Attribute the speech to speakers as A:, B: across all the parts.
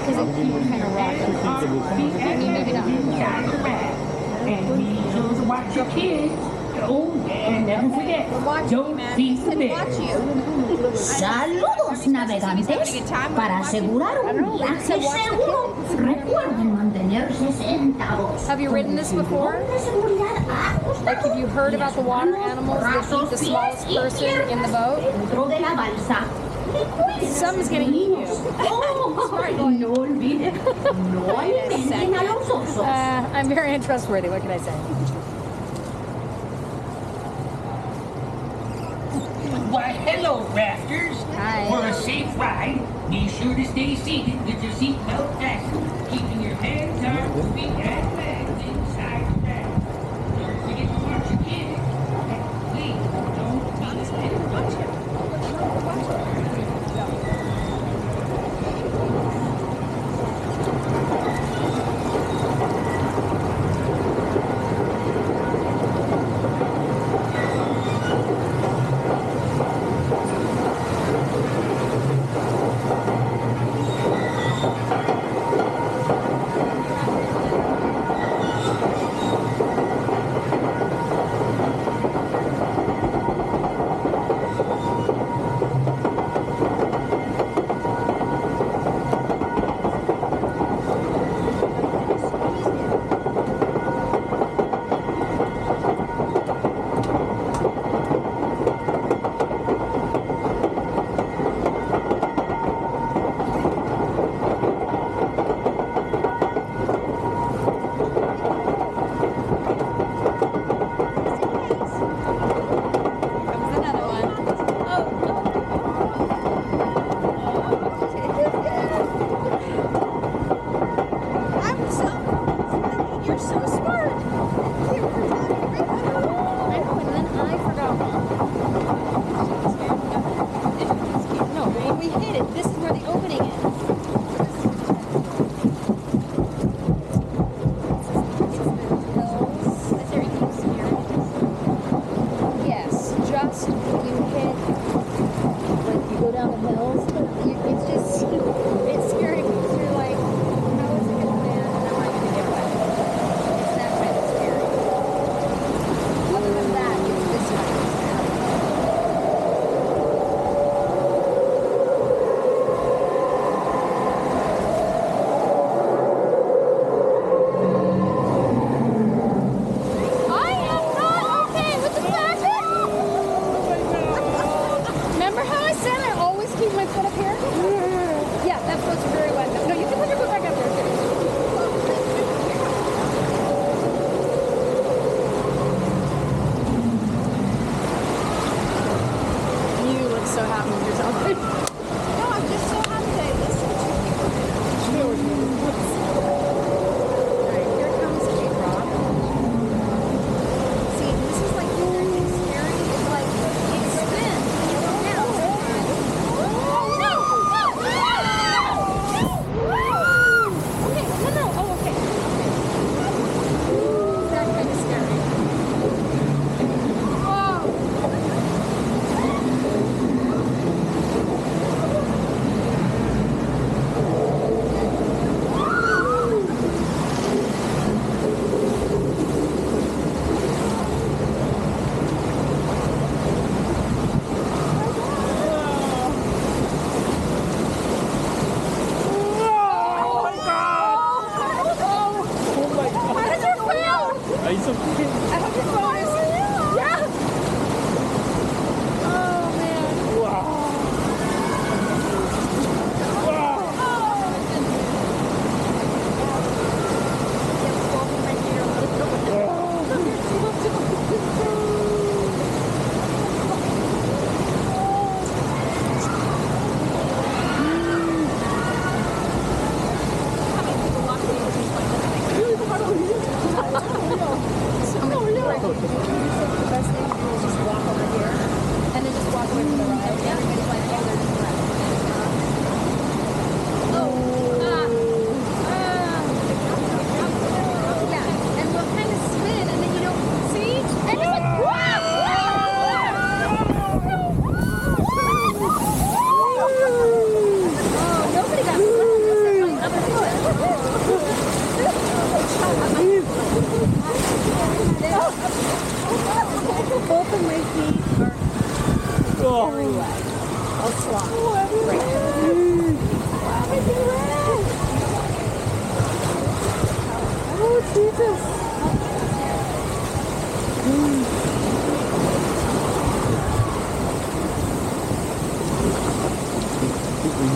A: Because it kind of rock. I mean, maybe not.
B: And be sure to watch your kids. Oh, and never forget, don't feed the bear.
C: Saludos, navegantes. Para asegurar un viaje seguro, recuerden mantenerse sentados.
A: Have you ridden this before? Like, have you heard about the water animals that eat the smallest person in the boat? Something's gonna eat you.
C: No olvide, no alimenten a los osos.
A: I'm very untrustworthy, what can I say?
B: Why, hello, rafters.
A: Hi.
B: For a safe ride, be sure to stay seated with your seatbelt fastened, keeping your hands, arms, feet, and legs inside the raft. Don't forget to watch your kids. And please, don't feed the bear.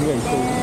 D: 의미가 있어요.